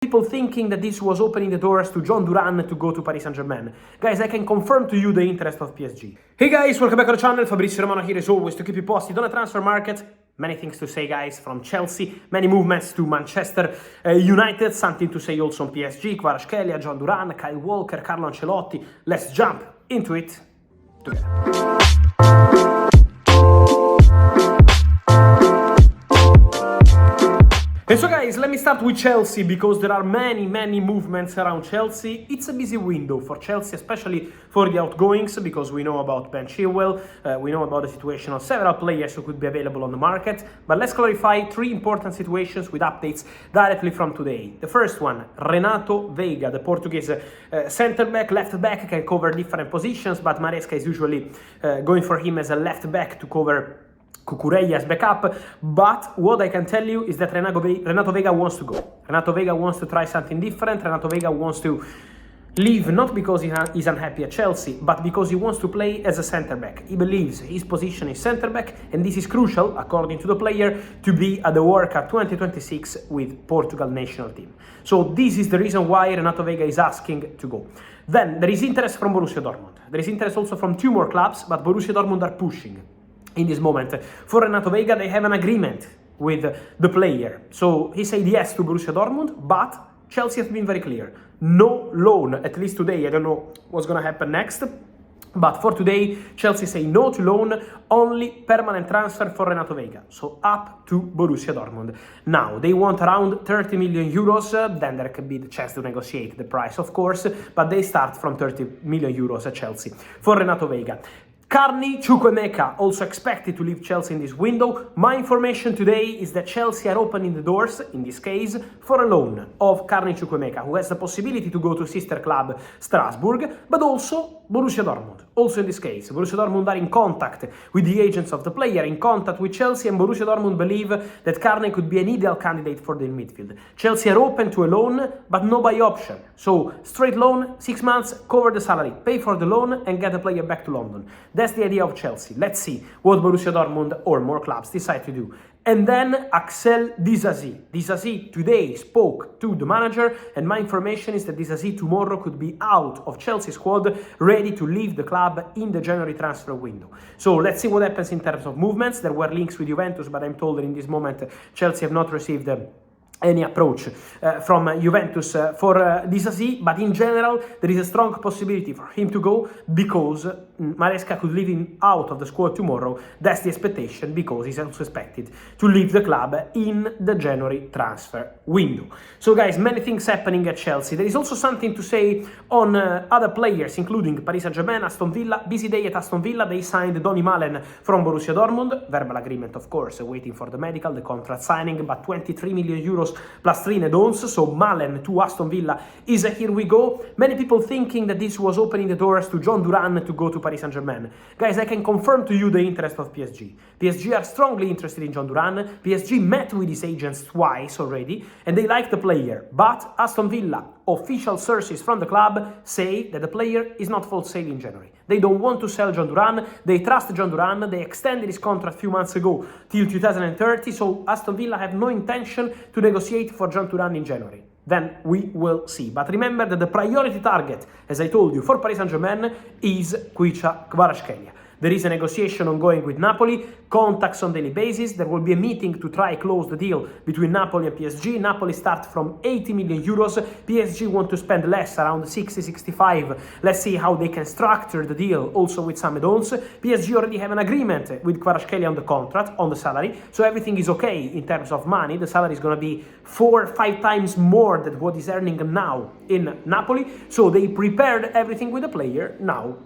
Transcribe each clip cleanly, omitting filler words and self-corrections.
People thinking that this was opening the doors to Jhon Duran to go to Paris Saint-Germain. Guys, I can confirm to you the interest of PSG. Hey guys, welcome back to the channel. Fabrizio Romano here as always to keep you posted on the transfer market. Many things to say, guys, from Chelsea, many movements to Manchester United, something to say also on PSG, Kvara, Jhon Duran, Kyle Walker, Carlo Ancelotti. Let's jump into it together. And so guys, let me start with Chelsea because there are many movements around Chelsea. It's a busy window for Chelsea, especially for the outgoings, because we know about Ben Chilwell, we know about the situation of several players who could be available on the market. But let's clarify three important situations with updates directly from today. The first one, Renato Veiga, the Portuguese centre-back, left-back, can cover different positions, but Maresca is usually going for him as a left-back to cover Cucurella's backup, but what I can tell you is that Renato Veiga wants to go. Renato Veiga wants to try something different. Renato Veiga wants to leave not because he's unhappy at Chelsea, but because he wants to play as a centre-back. He believes his position is centre-back, and this is crucial, according to the player, to be at the World Cup 2026 with Portugal national team. So this is the reason why Renato Veiga is asking to go. Then there is interest from Borussia Dortmund. There is interest also from two more clubs, but Borussia Dortmund are pushing. In this moment, for Renato Veiga, they have an agreement with the player. So he said yes to Borussia Dortmund, but Chelsea has been very clear. No loan, at least today. I don't know what's going to happen next. But for today, Chelsea say no to loan, only permanent transfer for Renato Veiga. So up to Borussia Dortmund. Now, they want around 30 million euros. Then there could be the chance to negotiate the price, of course. But they start from 30 million euros at Chelsea for Renato Veiga. Carney Chukwuemeka also expected to leave Chelsea in this window. My information today is that Chelsea are opening the doors, in this case, for a loan of Carney Chukwuemeka, who has the possibility to go to sister club Strasbourg, but also Borussia Dortmund. Also in this case, Borussia Dortmund are in contact with the agents of the player, in contact with Chelsea, and Borussia Dortmund believe that Carney could be an ideal candidate for their midfield. Chelsea are open to a loan, but no buy option. So, straight loan, 6 months, cover the salary, pay for the loan, and get the player back to London. That's the idea of Chelsea. Let's see what Borussia Dortmund or more clubs decide to do. And then Axel Disasi. Disasi today spoke to the manager, and my information is that Disasi tomorrow could be out of Chelsea squad, ready to leave the club in the January transfer window. So let's see what happens in terms of movements. There were links with Juventus, but I'm told that in this moment Chelsea have not received any approach from Juventus for Disasi, but in general there is a strong possibility for him to go because Maresca could leave him out of the squad tomorrow. That's the expectation, because he's also expected to leave the club in the January transfer window. So guys, many things happening at Chelsea. There is also something to say on other players, including Paris Saint-Germain, Aston Villa. Busy day at Aston Villa. They signed Donny Malen from Borussia Dortmund. Verbal agreement, of course, waiting for the medical, the contract signing, but 23 million euros plus 3 add-ons, so Malen to Aston Villa is a here we go. Many people thinking that this was opening the doors to Jhon Duran to go to Paris Saint-Germain. Guys, I can confirm to you the interest of PSG. PSG are strongly interested in Jhon Duran. PSG met with his agents twice already, and they like the player. But Aston Villa, official sources from the club, say that the player is not for sale in January. They don't want to sell Jhon Duran. They trust Jhon Duran. They extended his contract a few months ago till 2030, so Aston Villa have no intention to negotiate for Jhon Duran in January. Then we will see. But remember that the priority target, as I told you, for Paris Saint-Germain is Kvara. There is a negotiation ongoing with Napoli, contacts on daily basis. There will be a meeting to try close the deal between Napoli and PSG. Napoli start from 80 million euros. PSG want to spend less, around 60, 65. Let's see how they can structure the deal, also with some add-ons. PSG already have an agreement with Kvaratskhelia on the contract, on the salary. So everything is okay in terms of money. The salary is going to be 4 or 5 times more than what is earning now in Napoli. So they prepared everything with the player. Now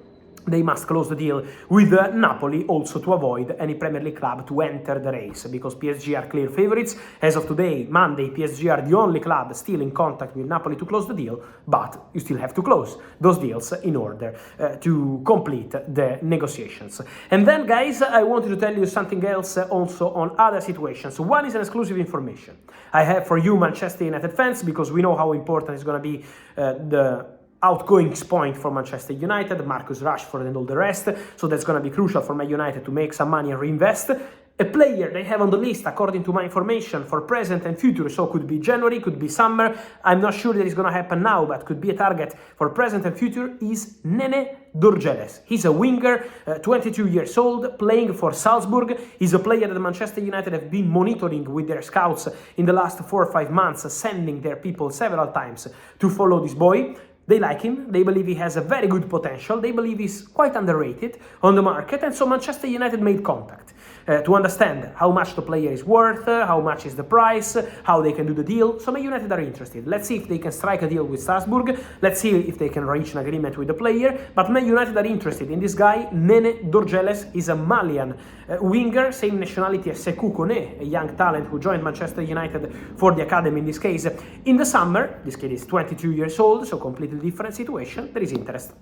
they must close the deal with Napoli also to avoid any Premier League club to enter the race, because PSG are clear favourites. As of today, Monday, PSG are the only club still in contact with Napoli to close the deal, but you still have to close those deals in order to complete the negotiations. And then, guys, I wanted to tell you something else also on other situations. One is an exclusive information I have for you, Manchester United fans, because we know how important is going to be the outgoing point for Manchester United, Marcus Rashford and all the rest, so that's going to be crucial for Man United to make some money and reinvest. A player they have on the list, according to my information, for present and future, so could be January, could be summer, I'm not sure that it's gonna happen now, but could be a target for present and future, is Nene Dorgeles. He's a winger, 22 years old, playing for Salzburg. He's a player that Manchester United have been monitoring with their scouts in the last 4 or 5 months, sending their people several times to follow this boy. They like him, they believe he has a very good potential, they believe he's quite underrated on the market, and so Manchester United made contact to understand how much the player is worth, how much is the price, how they can do the deal. So Man United are interested. Let's see if they can strike a deal with Strasbourg, let's see if they can reach an agreement with the player, but Man United are interested in this guy. Nene Dorgeles is a Malian winger, same nationality as Sekou Kone, a young talent who joined Manchester United for the academy in this case. In the summer, this kid is 22 years old, so completely different situation. There is interest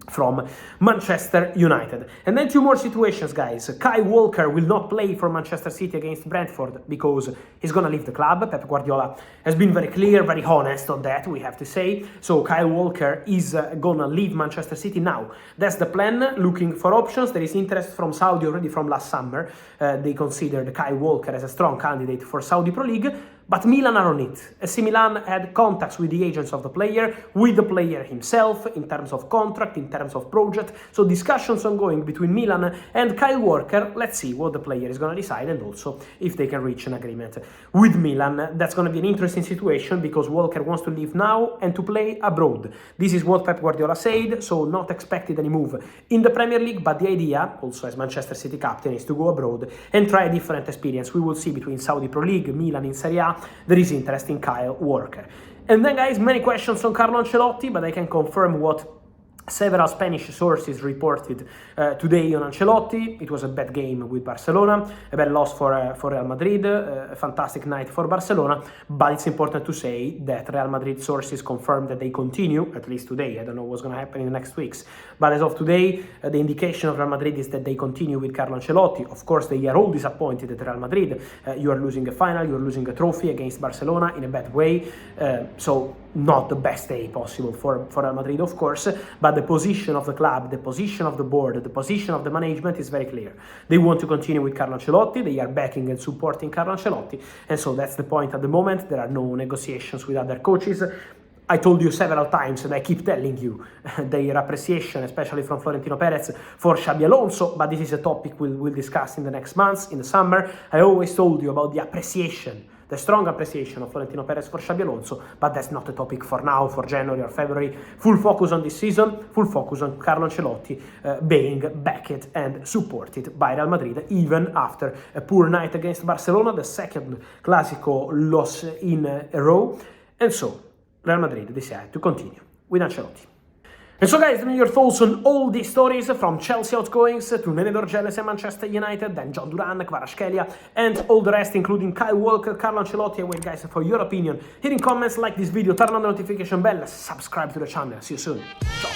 from Manchester United. And then 2 more situations, guys. Kyle Walker will not play for Manchester City against Brentford because he's gonna leave the club. Pep Guardiola has been very clear, very honest on that, we have to say. So Kyle Walker is gonna leave Manchester City now. That's the plan, looking for options. There is interest from Saudi already from last summer. They considered Kyle Walker as a strong candidate for Saudi Pro League. But Milan are on it. AC Milan had contacts with the agents of the player, with the player himself, in terms of contract, in terms of project. So discussions ongoing between Milan and Kyle Walker. Let's see what the player is going to decide, and also if they can reach an agreement with Milan. That's going to be an interesting situation because Walker wants to leave now and to play abroad. This is what Pep Guardiola said, so not expected any move in the Premier League, but the idea, also as Manchester City captain, is to go abroad and try a different experience. We will see between Saudi Pro League, Milan in Serie A. There is interest in Kyle Walker. And then, guys, many questions on Carlo Ancelotti, but I can confirm what several Spanish sources reported today on Ancelotti. It was a bad game with Barcelona, a bad loss for Real Madrid, a fantastic night for Barcelona, but it's important to say that Real Madrid sources confirmed that they continue, at least today. I don't know what's going to happen in the next weeks, but as of today, the indication of Real Madrid is that they continue with Carlo Ancelotti. Of course, they are all disappointed at Real Madrid. You are losing a final, you are losing a trophy against Barcelona in a bad way, so not the best day possible for Real Madrid, of course, but the position of the club, the position of the board, the position of the management is very clear. They want to continue with Carlo Ancelotti, they are backing and supporting Carlo Ancelotti, and so that's the point at the moment. There are no negotiations with other coaches. I told you several times, and I keep telling you, their appreciation, especially from Florentino Perez, for Xabi Alonso, but this is a topic we'll discuss in the next months, in the summer. I always told you about the appreciation, the strong appreciation of Florentino Perez for Xabi Alonso, but that's not a topic for now, for January or February. Full focus on this season, full focus on Carlo Ancelotti being backed and supported by Real Madrid, even after a poor night against Barcelona, the second Clásico loss in a row. And so, Real Madrid decided to continue with Ancelotti. And so, guys, let me know your thoughts on all these stories, from Chelsea outgoings to Nene Dorgeles and Manchester United, then Jhon Duran, Kvara, and all the rest, including Kyle Walker, Carlo Ancelotti. I wait, guys, for your opinion. Hit in comments, like this video, turn on the notification bell, subscribe to the channel. See you soon. Ciao.